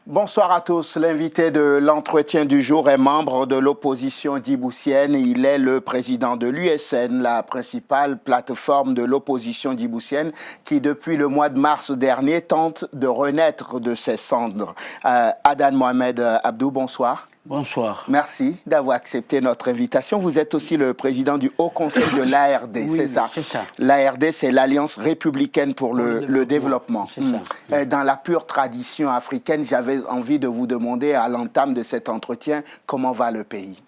Bonsoir à tous. L'invité de l'entretien du jour est membre de l'opposition djiboutienne. Il est le président de l'USN, la principale plateforme de l'opposition djiboutienne qui, depuis le mois de mars dernier, tente de renaître de ses cendres. Adan Mohamed Abdou, bonsoir. Bonsoir. Merci d'avoir accepté notre invitation. Vous êtes aussi le président du Haut Conseil de l'ARD, oui, c'est ça? C'est ça. L'ARD, c'est l'Alliance républicaine pour le développement. Ça. Dans la pure tradition africaine, j'avais envie de vous demander à l'entame de cet entretien, comment va le pays?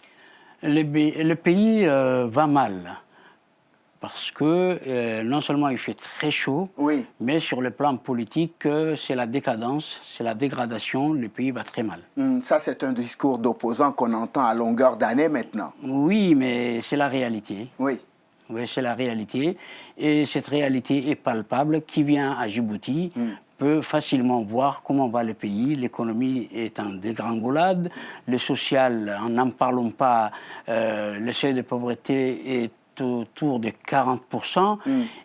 Le pays va mal. Parce que non seulement il fait très chaud, oui, mais sur le plan politique, c'est la décadence, c'est la dégradation, le pays va très mal. Ça, c'est un discours d'opposant qu'on entend à longueur d'année maintenant. Oui, mais c'est la réalité. Oui. Oui, c'est la réalité. Et cette réalité est palpable. Qui vient à Djibouti peut facilement voir comment va le pays. L'économie est en dégringolade. Le social, n'en parlons pas, le seuil de pauvreté est autour de 40%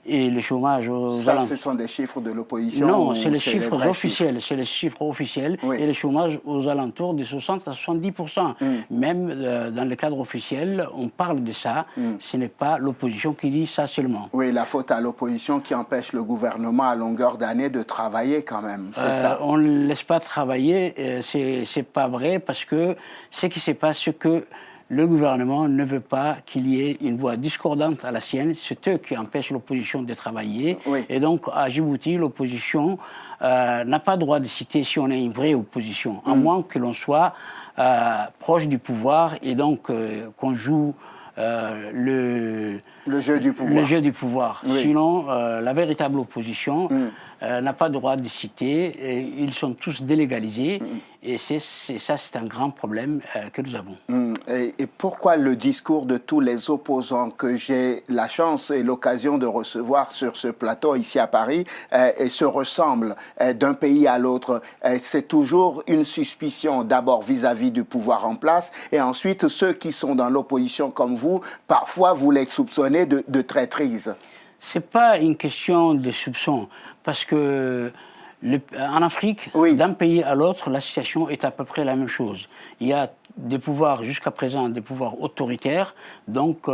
et le chômage aux alentours. Ce sont des chiffres de l'opposition? Non, c'est les chiffres officiels. C'est les chiffres officiels. Oui. Et le chômage aux alentours de 60 à 70%. Même dans le cadre officiel, on parle de ça. Ce n'est pas l'opposition qui dit ça seulement. Oui, la faute à l'opposition qui empêche le gouvernement à longueur d'année de travailler quand même. C'est ça? On ne laisse pas travailler. C'est pas vrai parce que ce qui se passe, c'est que le gouvernement ne veut pas qu'il y ait une voix discordante à la sienne. C'est eux qui empêchent l'opposition de travailler. Oui. Et donc, à Djibouti, l'opposition n'a pas le droit de citer si on est une vraie opposition, à moins que l'on soit proche du pouvoir et donc qu'on joue le jeu du pouvoir. Le jeu du pouvoir. Oui. Sinon, la véritable opposition n'a pas le droit de citer. Ils sont tous délégalisés. Et ça, c'est un grand problème que nous avons. Et pourquoi le discours de tous les opposants que j'ai la chance et l'occasion de recevoir sur ce plateau ici à Paris se ressemble d'un pays à l'autre? C'est toujours une suspicion, d'abord vis-à-vis du pouvoir en place, et ensuite ceux qui sont dans l'opposition comme vous, parfois vous les soupçonnez de traîtrise. Ce n'est pas une question de soupçon, parce que en Afrique, oui, d'un pays à l'autre, la situation est à peu près la même chose. Il y a des pouvoirs, jusqu'à présent, des pouvoirs autoritaires, donc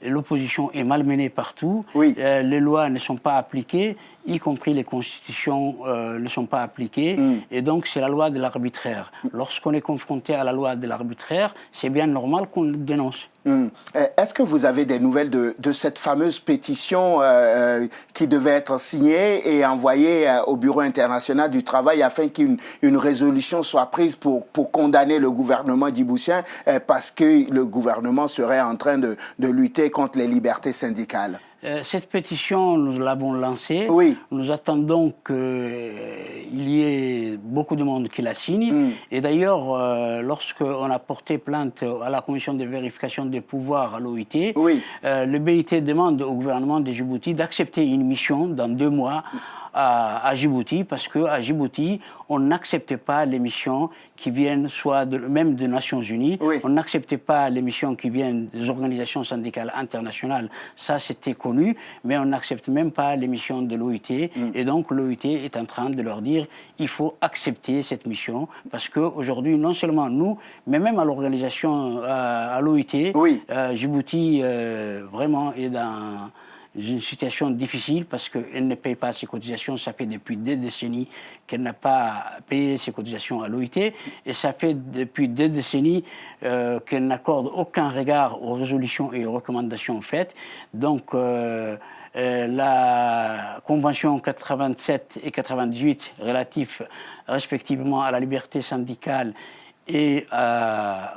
l'opposition est malmenée partout, oui, les lois ne sont pas appliquées, y compris les constitutions ne sont pas appliquées, et donc c'est la loi de l'arbitraire. Lorsqu'on est confronté à la loi de l'arbitraire, c'est bien normal qu'on le dénonce. Est-ce que vous avez des nouvelles de cette fameuse pétition qui devait être signée et envoyée au Bureau international du travail afin qu'une résolution soit prise pour condamner le gouvernement djiboutien parce que le gouvernement serait en train de lutter contre les libertés syndicales? Cette pétition, nous l'avons lancée. Oui. Nous attendons qu'il y ait beaucoup de monde qui la signe. Et d'ailleurs, lorsqu'on a porté plainte à la commission de vérification des pouvoirs à l'OIT, oui, le BIT demande au gouvernement de Djibouti d'accepter une mission dans 2 mois à Djibouti, parce qu'à Djibouti, on n'accepte pas les missions qui viennent soit même des Nations Unies, oui, on n'accepte pas les missions qui viennent des organisations syndicales internationales, ça c'était connu, mais on n'accepte même pas les missions de l'OIT, et donc l'OIT est en train de leur dire il faut accepter cette mission, parce qu'aujourd'hui, non seulement nous, mais même à l'organisation, à l'OIT, oui, Djibouti vraiment est dans une situation difficile parce qu'elle ne paye pas ses cotisations. Ça fait depuis des décennies qu'elle n'a pas payé ses cotisations à l'OIT et ça fait depuis des décennies qu'elle n'accorde aucun regard aux résolutions et aux recommandations faites. Donc la Convention 87 et 98 relatifs respectivement à la liberté syndicale et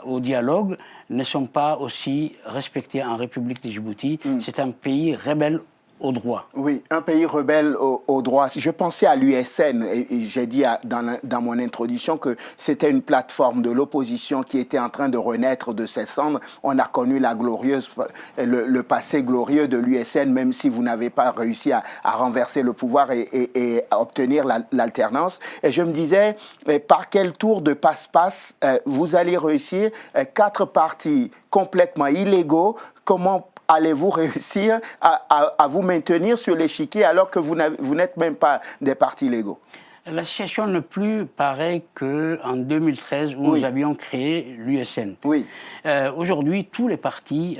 au dialogue ne sont pas aussi respectés en République de Djibouti. C'est un pays rebelle au droit. Oui, un pays rebelle au droit. Je pensais à l'USN et j'ai dit dans mon introduction que c'était une plateforme de l'opposition qui était en train de renaître de ses cendres. On a connu le passé glorieux de l'USN, même si vous n'avez pas réussi à renverser le pouvoir et à obtenir l'alternance. Et je me disais, par quel tour de passe-passe vous allez réussir 4 partis complètement illégaux, comment allez-vous réussir à vous maintenir sur l'échiquier alors que vous n'êtes même pas des partis légaux? La situation n'est plus pareille qu'en 2013 où nous avions créé l'USN. Oui. Aujourd'hui, tous les partis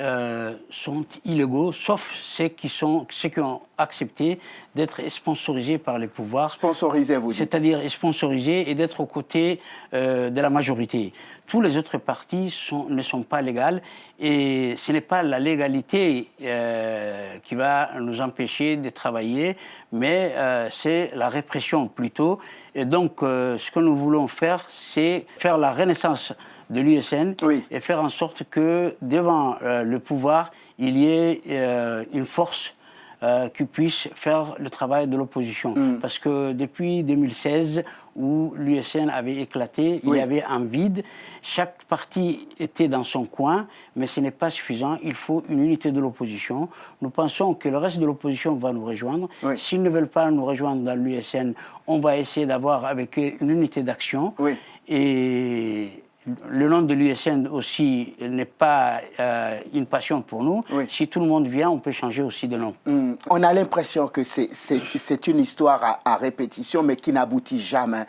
sont illégaux, sauf ceux qui ont accepté d'être sponsorisés par les pouvoirs. Sponsorisés, vous dites. C'est-à-dire sponsorisés et d'être aux côtés de la majorité. Tous les autres partis ne sont pas légaux et ce n'est pas la légalité qui va nous empêcher de travailler, mais c'est la répression plutôt. Et donc, ce que nous voulons faire, c'est faire la renaissance de l'USN et faire en sorte que devant le pouvoir, il y ait une force qui puisse faire le travail de l'opposition. Parce que depuis 2016, où l'USN avait éclaté, il y avait un vide. Chaque parti était dans son coin, mais ce n'est pas suffisant. Il faut une unité de l'opposition. Nous pensons que le reste de l'opposition va nous rejoindre. S'ils ne veulent pas nous rejoindre dans l'USN, on va essayer d'avoir avec eux une unité d'action. Et le nom de l'USN aussi n'est pas une passion pour nous. Si tout le monde vient, on peut changer aussi de nom. On a l'impression que c'est une histoire à répétition, mais qui n'aboutit jamais.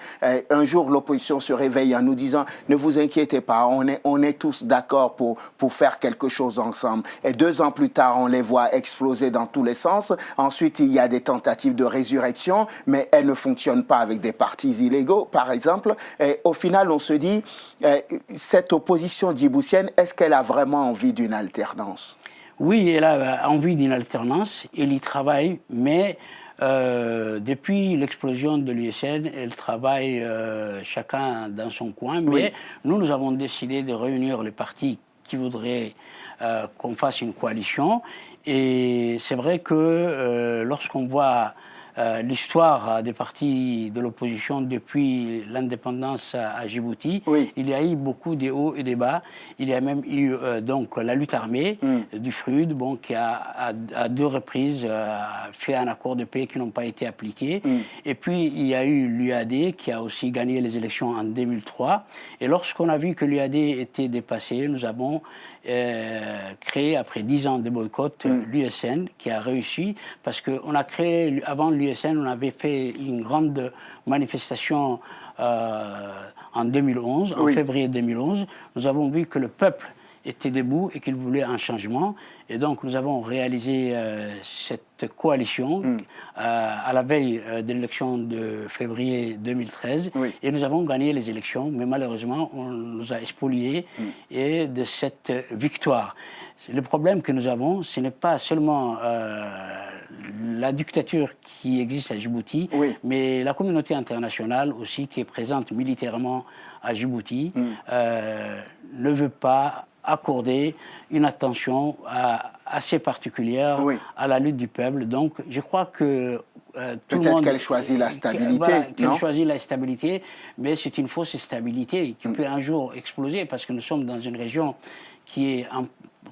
Un jour, l'opposition se réveille en nous disant « Ne vous inquiétez pas, on est tous d'accord pour faire quelque chose ensemble. » Et 2 ans plus tard, on les voit exploser dans tous les sens. Ensuite, il y a des tentatives de résurrection, mais elles ne fonctionnent pas avec des partis illégaux, par exemple. Et au final, on se dit cette opposition djiboutienne, est-ce qu'elle a vraiment envie d'une alternance? Oui, elle a envie d'une alternance, elle y travaille, mais depuis l'explosion de l'USN, elle travaille chacun dans son coin, mais nous avons décidé de réunir les partis qui voudraient qu'on fasse une coalition, et c'est vrai que lorsqu'on voit l'histoire des partis de l'opposition depuis l'indépendance à Djibouti, il y a eu beaucoup de hauts et de bas. Il y a même eu donc la lutte armée du FRUD, qui a à 2 reprises fait un accord de paix qui n'ont pas été appliqués. Et puis il y a eu l'UAD qui a aussi gagné les élections en 2003. Et lorsqu'on a vu que l'UAD était dépassé, nous avons créé, après 10 ans de boycott, l'USN qui a réussi, parce qu'on a créé, avant l'USN, on avait fait une grande manifestation en 2011, en février 2011. Nous avons vu que le peuple était debout et qu'il voulait un changement. Et donc nous avons réalisé cette coalition à la veille de l'élection de février 2013. Et nous avons gagné les élections, mais malheureusement on nous a spoliés et de cette victoire. Le problème que nous avons, ce n'est pas seulement la dictature qui existe à Djibouti, mais la communauté internationale aussi qui est présente militairement à Djibouti ne veut pas accorder une attention assez particulière à la lutte du peuple. Donc je crois que peut-être qu'elle choisit la stabilité, qu'elle choisit la stabilité, mais c'est une fausse stabilité qui peut un jour exploser, parce que nous sommes dans une région qui est en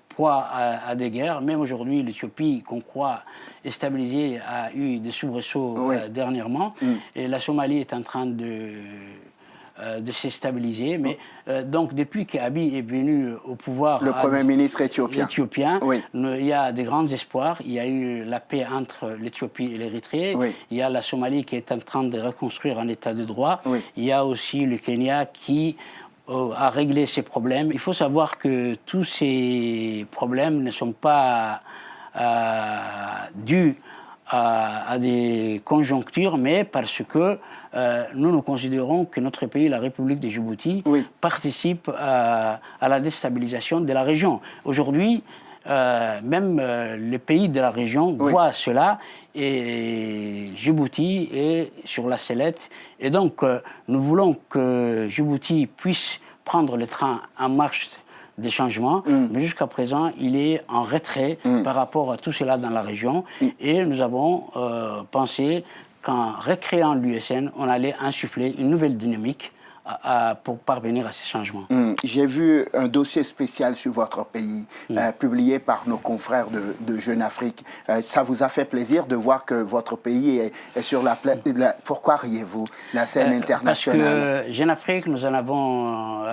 proie à des guerres. Même aujourd'hui, l'Éthiopie, qu'on croit est stabilisée, a eu des soubresauts dernièrement. Et la Somalie est en train de se stabiliser. Mais donc, depuis qu'Abiy est venu au pouvoir, le Premier ministre éthiopien, il y a des grands espoirs. Il y a eu la paix entre l'Éthiopie et l'Érythrée. Il y a la Somalie qui est en train de reconstruire un état de droit. Il y a aussi le Kenya qui a réglé ses problèmes. Il faut savoir que tous ces problèmes ne sont pas dus à des conjonctures, mais parce que nous considérons que notre pays, la République de Djibouti, participe à la déstabilisation de la région. Aujourd'hui, même les pays de la région voient cela, et Djibouti est sur la sellette. Et donc, nous voulons que Djibouti puisse prendre le train en marche des changements, mais jusqu'à présent, il est en retrait par rapport à tout cela dans la région. Et nous avons pensé qu'en recréant l'USN, on allait insuffler une nouvelle dynamique pour parvenir à ces changements. J'ai vu un dossier spécial sur votre pays, publié par nos confrères de Jeune Afrique. Ça vous a fait plaisir de voir que votre pays est sur la pourquoi riez-vous, la scène internationale? Parce que Jeune Afrique, nous en avons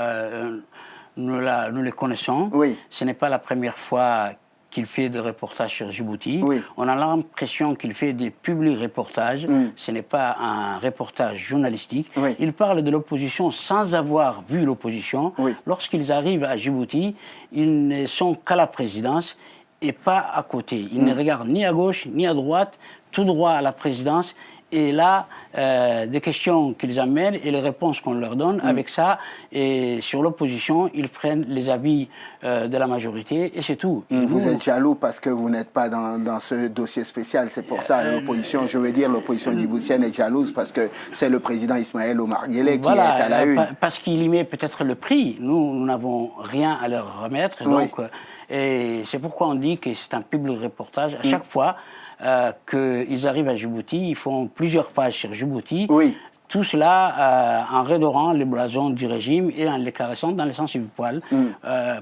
nous les connaissons. Oui. Ce n'est pas la première fois qu'il fait des reportages sur Djibouti. Oui. On a l'impression qu'il fait des publi-reportages. Ce n'est pas un reportage journalistique. Oui. Il parle de l'opposition sans avoir vu l'opposition. Oui. Lorsqu'ils arrivent à Djibouti, ils ne sont qu'à la présidence et pas à côté. Ils ne regardent ni à gauche ni à droite, tout droit à la présidence. Et là, des questions qu'ils amènent et les réponses qu'on leur donne, avec ça, et sur l'opposition, ils prennent les avis de la majorité et c'est tout. Et vous êtes jaloux parce que vous n'êtes pas dans ce dossier spécial, c'est pour ça l'opposition, je veux dire, l'opposition djiboutienne est jalouse parce que c'est le président Ismaël Omar Guelleh qui est à la une. Parce qu'il y met peut-être le prix. Nous n'avons rien à leur remettre. Donc, et c'est pourquoi on dit que c'est un public reportage. À chaque fois qu'ils arrivent à Djibouti, ils font plusieurs pages sur Djibouti. Oui. Tout cela en redorant les blasons du régime et en les caressant dans le sens du poil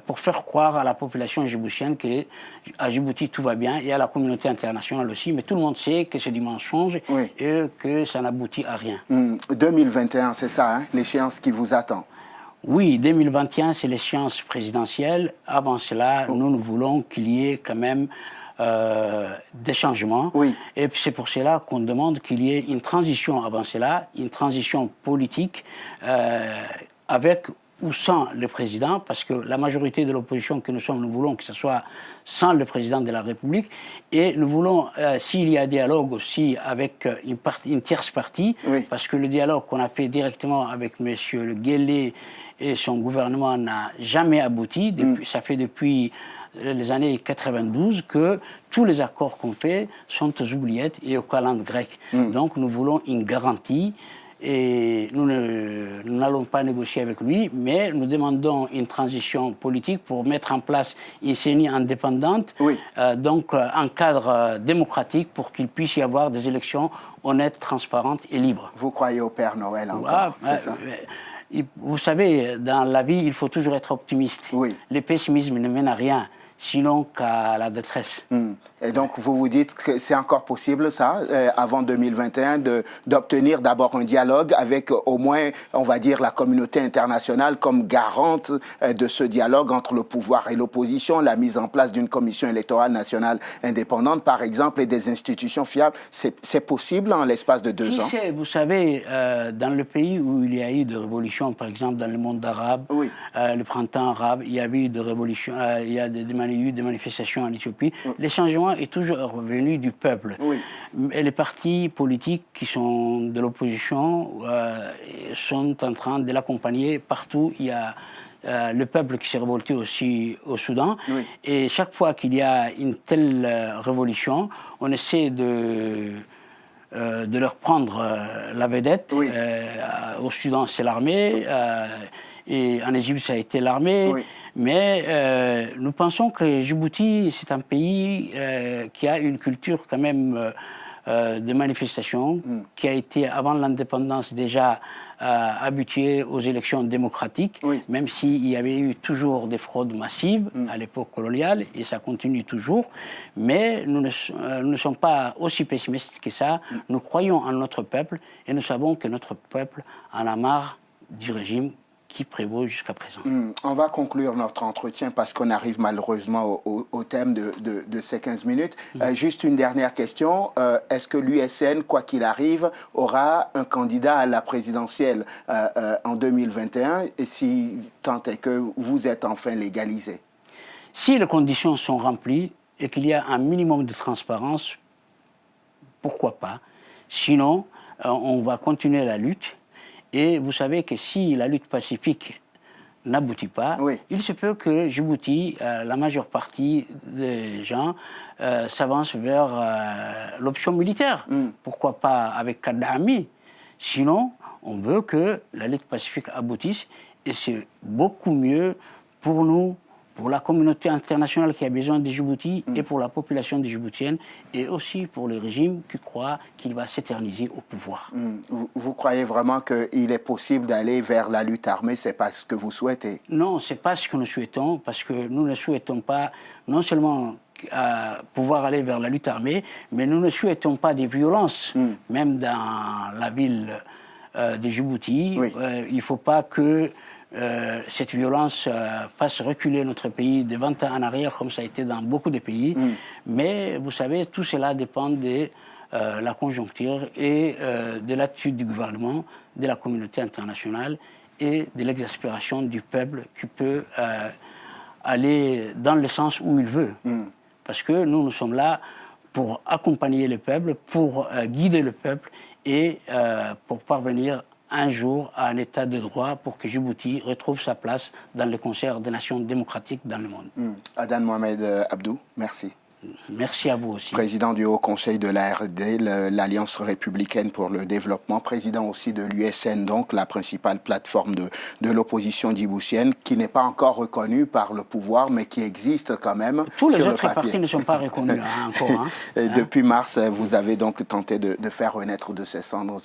pour faire croire à la population djiboutienne qu'à Djibouti tout va bien et à la communauté internationale aussi. Mais tout le monde sait que ce dimanche change et que ça n'aboutit à rien. 2021, c'est ça, hein, l'échéance qui vous attend? Oui, 2021, c'est l'échéance présidentielle. Avant cela, nous voulons qu'il y ait quand même des changements. Oui. Et c'est pour cela qu'on demande qu'il y ait une transition avant cela, une transition politique avec ou sans le président, parce que la majorité de l'opposition que nous sommes, nous voulons que ce soit sans le président de la République, et nous voulons, s'il y a dialogue aussi avec une tierce partie, parce que le dialogue qu'on a fait directement avec M. Guelleh et son gouvernement n'a jamais abouti, ça fait depuis les années 92 que tous les accords qu'on fait sont aux oubliettes et aux calendes grecques. Donc nous voulons une garantie et nous n'allons pas négocier avec lui, mais nous demandons une transition politique pour mettre en place une CENI indépendante, donc un cadre démocratique pour qu'il puisse y avoir des élections honnêtes, transparentes et libres. Vous croyez au Père Noël encore, c'est ça? Vous savez, dans la vie, il faut toujours être optimiste. Le pessimisme ne mène à rien, sinon qu'à la détresse. Et donc, vous vous dites que c'est encore possible, ça, avant 2021, d'obtenir d'abord un dialogue avec au moins, on va dire, la communauté internationale comme garante de ce dialogue entre le pouvoir et l'opposition, la mise en place d'une commission électorale nationale indépendante, par exemple, et des institutions fiables. C'est possible en l'espace de 2 ans? Vous savez, dans le pays où il y a eu des révolutions, par exemple dans le monde arabe, le printemps arabe, il y a eu des révolutions, il y a eu des manifestations en Éthiopie, les changements est toujours revenu du peuple. Et les partis politiques qui sont de l'opposition sont en train de l'accompagner partout. Il y a le peuple qui s'est révolté aussi au Soudan. Et chaque fois qu'il y a une telle révolution, on essaie de leur prendre la vedette. Au Soudan, c'est l'armée. Et en Égypte, ça a été l'armée. Mais nous pensons que Djibouti, c'est un pays qui a une culture quand même de manifestation, qui a été, avant l'indépendance, déjà habitué aux élections démocratiques, même s'il y avait eu toujours des fraudes massives à l'époque coloniale, et ça continue toujours. Mais nous ne sommes pas aussi pessimistes que ça. Nous croyons en notre peuple, et nous savons que notre peuple en a marre du régime qui prévaut jusqu'à présent. On va conclure notre entretien parce qu'on arrive malheureusement au thème de ces 15 minutes. Juste une dernière question. Est-ce que l'USN, quoi qu'il arrive, aura un candidat à la présidentielle en 2021, et si tant est que vous êtes enfin légalisé? Si les conditions sont remplies et qu'il y a un minimum de transparence, pourquoi pas? Sinon, on va continuer la lutte. Et vous savez que si la lutte pacifique n'aboutit pas, il se peut que Djibouti, la majeure partie des gens, s'avance vers l'option militaire. Pourquoi pas avec Kadhafi? Sinon, on veut que la lutte pacifique aboutisse et c'est beaucoup mieux pour nous, pour la communauté internationale qui a besoin de Djibouti et pour la population djiboutienne et aussi pour le régime qui croit qu'il va s'éterniser au pouvoir. Vous croyez vraiment qu'il est possible d'aller vers la lutte armée? C'est pas ce que vous souhaitez? Non, c'est pas ce que nous souhaitons, parce que nous ne souhaitons pas non seulement pouvoir aller vers la lutte armée, mais nous ne souhaitons pas des violences, même dans la ville de Djibouti. Il ne faut pas que cette violence fasse reculer notre pays de 20 ans en arrière, comme ça a été dans beaucoup de pays. Mais vous savez, tout cela dépend de la conjoncture et de l'attitude du gouvernement, de la communauté internationale et de l'exaspération du peuple qui peut aller dans le sens où il veut. Parce que nous sommes là pour accompagner le peuple, pour guider le peuple et pour parvenir un jour à un état de droit pour que Djibouti retrouve sa place dans le concert des nations démocratiques dans le monde. Adan Mohamed Abdou, merci. Merci à vous aussi. Président du Haut Conseil de l'ARD, l'Alliance républicaine pour le développement, président aussi de l'USN, donc la principale plateforme de l'opposition djiboutienne, qui n'est pas encore reconnue par le pouvoir, mais qui existe quand même. Tous les autres partis ne sont pas reconnus encore. Depuis mars, vous avez donc tenté de faire renaître de ses cendres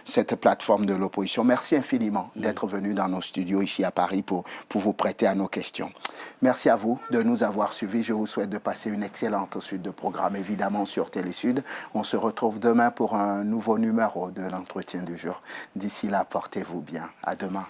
cette plateforme de l'opposition. Merci infiniment d'être venu dans nos studios ici à Paris pour vous prêter à nos questions. Merci à vous de nous avoir suivis. Je vous souhaite de passer une excellente suite de programmes, évidemment, sur Télésud. On se retrouve demain pour un nouveau numéro de l'entretien du jour. D'ici là, portez-vous bien. À demain.